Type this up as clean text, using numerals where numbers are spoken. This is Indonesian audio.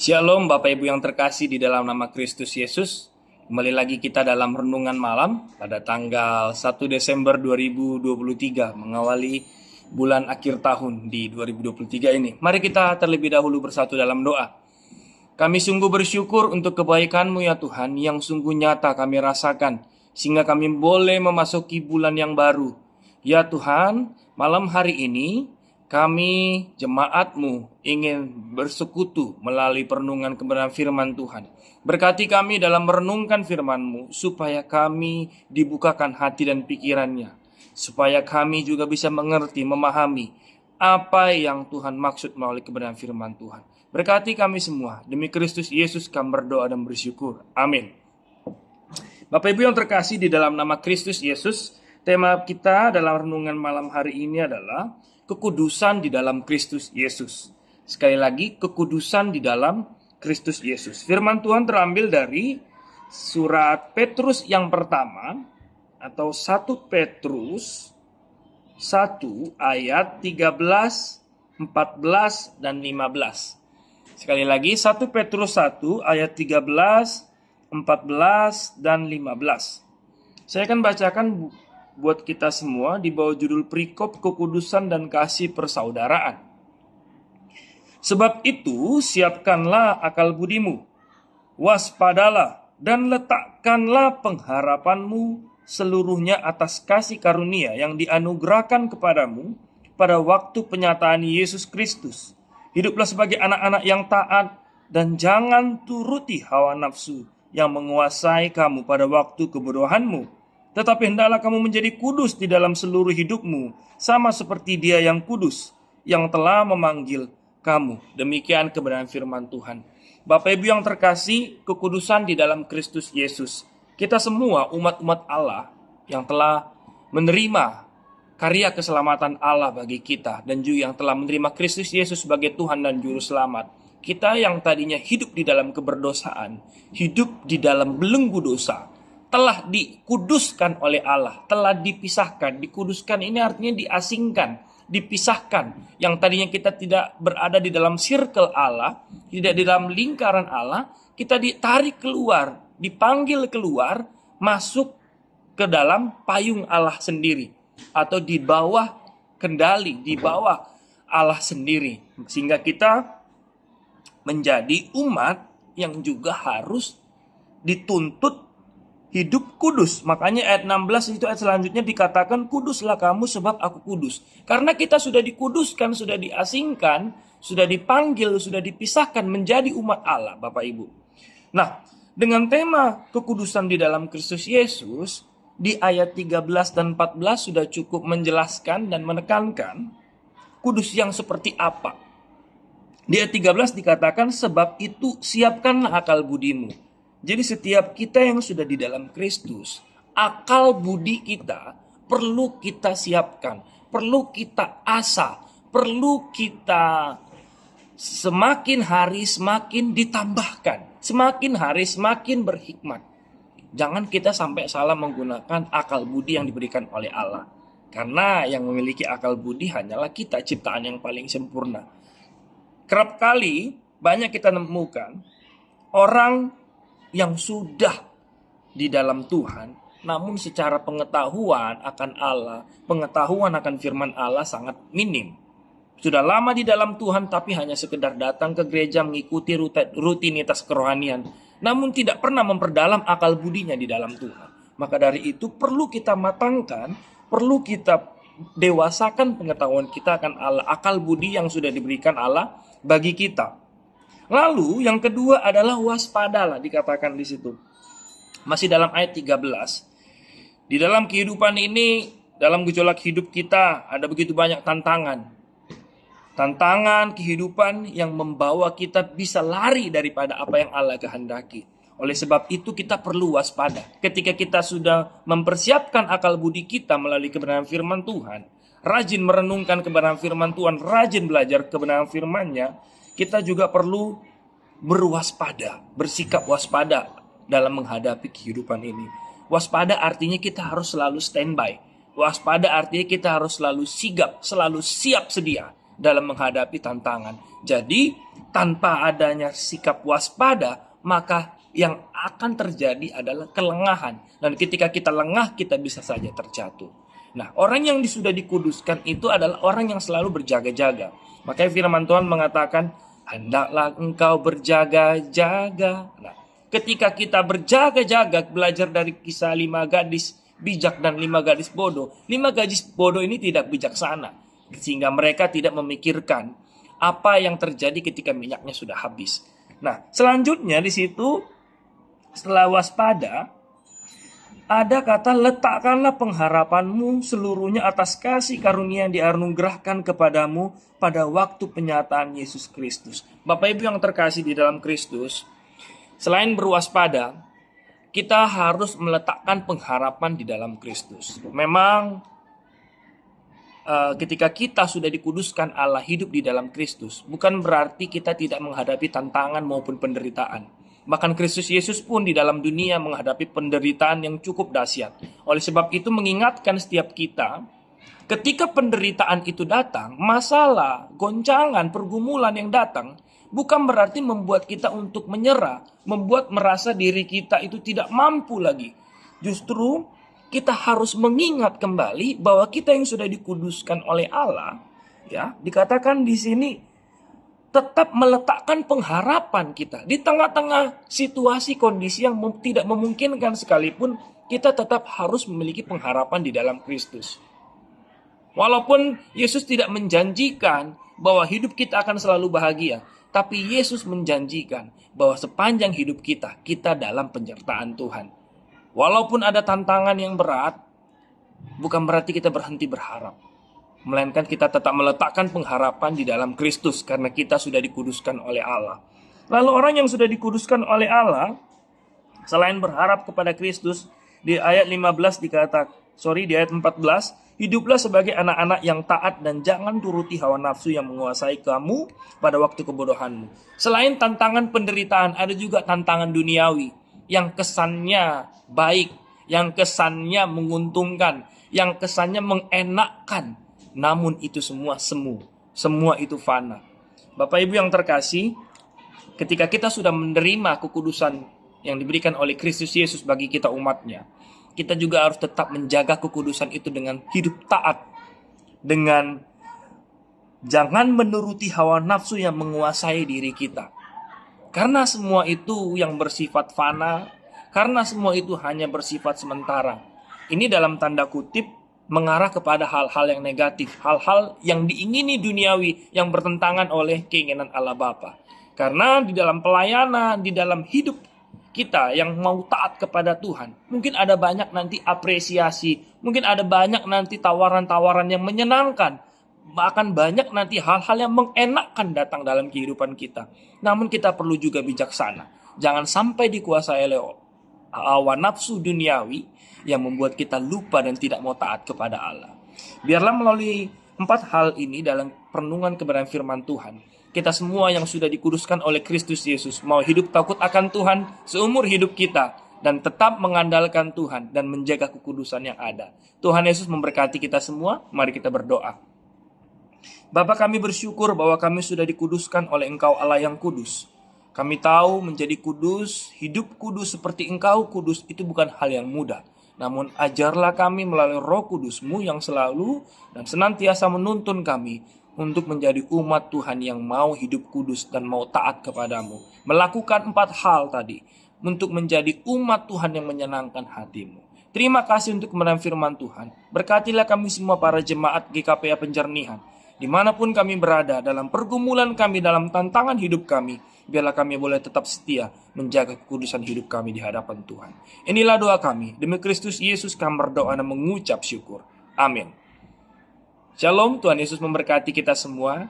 Shalom Bapak Ibu yang terkasih di dalam nama Kristus Yesus. Kembali lagi kita dalam renungan malam pada tanggal 1 Desember 2023 mengawali bulan akhir tahun di 2023 ini. Mari kita terlebih dahulu bersatu dalam doa. Kami sungguh bersyukur untuk kebaikan-Mu ya Tuhan yang sungguh nyata kami rasakan sehingga kami boleh memasuki bulan yang baru. Ya Tuhan, malam hari ini kami jemaat-Mu ingin bersekutu melalui perenungan kebenaran firman Tuhan. Berkati kami dalam merenungkan firman-Mu supaya kami dibukakan hati dan pikirannya. Supaya kami juga bisa mengerti, memahami apa yang Tuhan maksud melalui kebenaran firman Tuhan. Berkati kami semua. Demi Kristus Yesus kami berdoa dan bersyukur. Amin. Bapak Ibu yang terkasih di dalam nama Kristus Yesus, tema kita dalam renungan malam hari ini adalah kekudusan di dalam Kristus Yesus. Sekali lagi, kekudusan di dalam Kristus Yesus. Firman Tuhan terambil dari surat Petrus yang pertama atau 1 Petrus 1 ayat 13, 14 dan 15. Sekali lagi 1 Petrus 1 ayat 13, 14 dan 15. Saya akan bacakan buat kita semua di bawah judul perikop kekudusan dan kasih persaudaraan. Sebab itu siapkanlah akal budimu, waspadalah dan letakkanlah pengharapanmu seluruhnya atas kasih karunia yang dianugerahkan kepadamu pada waktu penyataan Yesus Kristus. Hiduplah sebagai anak-anak yang taat dan jangan turuti hawa nafsu yang menguasai kamu pada waktu kebodohanmu. Tetapi hendaklah kamu menjadi kudus di dalam seluruh hidupmu, sama seperti Dia yang kudus, yang telah memanggil kamu. Demikian kebenaran firman Tuhan. Bapak Ibu yang terkasih, kekudusan di dalam Kristus Yesus. Kita semua umat-umat Allah yang telah menerima karya keselamatan Allah bagi kita, dan juga yang telah menerima Kristus Yesus sebagai Tuhan dan Juru Selamat. Kita yang tadinya hidup di dalam keberdosaan, hidup di dalam belenggu dosa, telah dikuduskan oleh Allah, telah dipisahkan. Dikuduskan ini artinya diasingkan, dipisahkan. Yang tadinya kita tidak berada di dalam circle Allah, tidak di dalam lingkaran Allah, kita ditarik keluar, dipanggil keluar, masuk ke dalam payung Allah sendiri, atau di bawah kendali, di bawah Allah sendiri. Sehingga kita menjadi umat yang juga harus dituntut hidup kudus. Makanya ayat 16 itu ayat selanjutnya dikatakan, kuduslah kamu sebab aku kudus. Karena kita sudah dikuduskan, sudah diasingkan, sudah dipanggil, sudah dipisahkan menjadi umat Allah, Bapak Ibu. Nah, dengan tema kekudusan di dalam Kristus Yesus, di ayat 13 dan 14 sudah cukup menjelaskan dan menekankan kudus yang seperti apa. Di ayat 13 dikatakan, sebab itu siapkanlah akal budimu. Jadi setiap kita yang sudah di dalam Kristus, akal budi kita perlu kita siapkan, perlu kita asah, perlu kita semakin hari semakin ditambahkan, semakin hari semakin berhikmat. Jangan kita sampai salah menggunakan akal budi yang diberikan oleh Allah. Karena yang memiliki akal budi hanyalah kita, ciptaan yang paling sempurna. Kerap kali banyak kita menemukan orang yang sudah di dalam Tuhan, namun secara pengetahuan akan Allah, pengetahuan akan firman Allah sangat minim. Sudah lama di dalam Tuhan, tapi hanya sekedar datang ke gereja mengikuti rutinitas kerohanian, namun tidak pernah memperdalam akal budinya di dalam Tuhan. Maka dari itu perlu kita matangkan, perlu kita dewasakan pengetahuan kita akan Allah, akal budi yang sudah diberikan Allah bagi kita. Lalu yang kedua adalah waspadalah, dikatakan di situ. Masih dalam ayat 13. Di dalam kehidupan ini, dalam gejolak hidup kita ada begitu banyak tantangan. Tantangan kehidupan yang membawa kita bisa lari daripada apa yang Allah kehendaki. Oleh sebab itu kita perlu waspada. Ketika kita sudah mempersiapkan akal budi kita melalui kebenaran firman Tuhan, rajin merenungkan kebenaran firman Tuhan, rajin belajar kebenaran firman-Nya, kita juga perlu berwaspada, bersikap waspada dalam menghadapi kehidupan ini. Waspada artinya kita harus selalu standby. Waspada artinya kita harus selalu sigap, selalu siap sedia. dalam menghadapi tantangan. Jadi, tanpa adanya sikap waspada, maka yang akan terjadi adalah kelengahan. Dan ketika kita lengah, kita bisa saja terjatuh. Nah, orang yang sudah dikuduskan itu adalah orang yang selalu berjaga-jaga. Makanya firman Tuhan mengatakan, hendaklah engkau berjaga-jaga. Nah, ketika kita berjaga-jaga, belajar dari kisah 5 gadis bijak dan 5 gadis bodoh. 5 gadis bodoh ini tidak bijaksana, sehingga mereka tidak memikirkan apa yang terjadi ketika minyaknya sudah habis. Nah, selanjutnya di situ setelah waspada ada kata letakkanlah pengharapanmu seluruhnya atas kasih karunia yang dianugerahkan kepadamu pada waktu penyataan Yesus Kristus. Bapak Ibu yang terkasih di dalam Kristus, selain berwaspada, kita harus meletakkan pengharapan di dalam Kristus. Memang ketika kita sudah dikuduskan Allah hidup di dalam Kristus, bukan berarti kita tidak menghadapi tantangan maupun penderitaan. Bahkan Kristus Yesus pun di dalam dunia menghadapi penderitaan yang cukup dahsyat. Oleh sebab itu mengingatkan setiap kita, ketika penderitaan itu datang, masalah, goncangan, pergumulan yang datang, bukan berarti membuat kita untuk menyerah, membuat merasa diri kita itu tidak mampu lagi. Justru kita harus mengingat kembali bahwa kita yang sudah dikuduskan oleh Allah, ya, dikatakan di sini tetap meletakkan pengharapan kita di tengah-tengah situasi kondisi yang tidak memungkinkan sekalipun, kita tetap harus memiliki pengharapan di dalam Kristus. Walaupun Yesus tidak menjanjikan bahwa hidup kita akan selalu bahagia, tapi Yesus menjanjikan bahwa sepanjang hidup kita dalam penyertaan Tuhan. Walaupun ada tantangan yang berat, bukan berarti kita berhenti berharap, melainkan kita tetap meletakkan pengharapan di dalam Kristus karena kita sudah dikuduskan oleh Allah. Lalu orang yang sudah dikuduskan oleh Allah, selain berharap kepada Kristus, di ayat 14 di ayat 14, hiduplah sebagai anak-anak yang taat dan jangan turuti hawa nafsu yang menguasai kamu pada waktu kebodohanmu. Selain tantangan penderitaan, ada juga tantangan duniawi yang kesannya baik, yang kesannya menguntungkan, yang kesannya mengenakkan. Namun itu semua semu, semua itu fana. Bapak Ibu yang terkasih, ketika kita sudah menerima kekudusan yang diberikan oleh Kristus Yesus bagi kita umatnya, kita juga harus tetap menjaga kekudusan itu dengan hidup taat, dengan jangan menuruti hawa nafsu yang menguasai diri kita. Karena semua itu yang bersifat fana, karena semua itu hanya bersifat sementara. Ini dalam tanda kutip mengarah kepada hal-hal yang negatif, hal-hal yang diingini duniawi yang bertentangan oleh keinginan Allah Bapa. Karena di dalam pelayanan, di dalam hidup kita yang mau taat kepada Tuhan, mungkin ada banyak nanti apresiasi, mungkin ada banyak nanti tawaran-tawaran yang menyenangkan, bahkan banyak nanti hal-hal yang mengenakkan datang dalam kehidupan kita. Namun kita perlu juga bijaksana. Jangan sampai dikuasai oleh hawa nafsu duniawi yang membuat kita lupa dan tidak mau taat kepada Allah. Biarlah melalui 4 hal ini dalam perenungan kebenaran firman Tuhan, kita semua yang sudah dikuduskan oleh Kristus Yesus mau hidup takut akan Tuhan seumur hidup kita dan tetap mengandalkan Tuhan dan menjaga kekudusan yang ada. Tuhan Yesus memberkati kita semua. Mari kita berdoa. Bapa, kami bersyukur bahwa kami sudah dikuduskan oleh Engkau Allah yang kudus. Kami tahu menjadi kudus, hidup kudus seperti Engkau kudus itu bukan hal yang mudah. Namun ajarlah kami melalui Roh Kudus-Mu yang selalu dan senantiasa menuntun kami untuk menjadi umat Tuhan yang mau hidup kudus dan mau taat kepadamu. Melakukan 4 hal tadi untuk menjadi umat Tuhan yang menyenangkan hati-Mu. Terima kasih untuk kebenaran firman Tuhan. Berkatilah kami semua para jemaat GKPA Penjernihan. Dimanapun kami berada, dalam pergumulan kami, dalam tantangan hidup kami, biarlah kami boleh tetap setia menjaga kekudusan hidup kami di hadapan Tuhan. Inilah doa kami. Demi Kristus Yesus kami berdoa dan mengucap syukur. Amin. Shalom, Tuhan Yesus memberkati kita semua.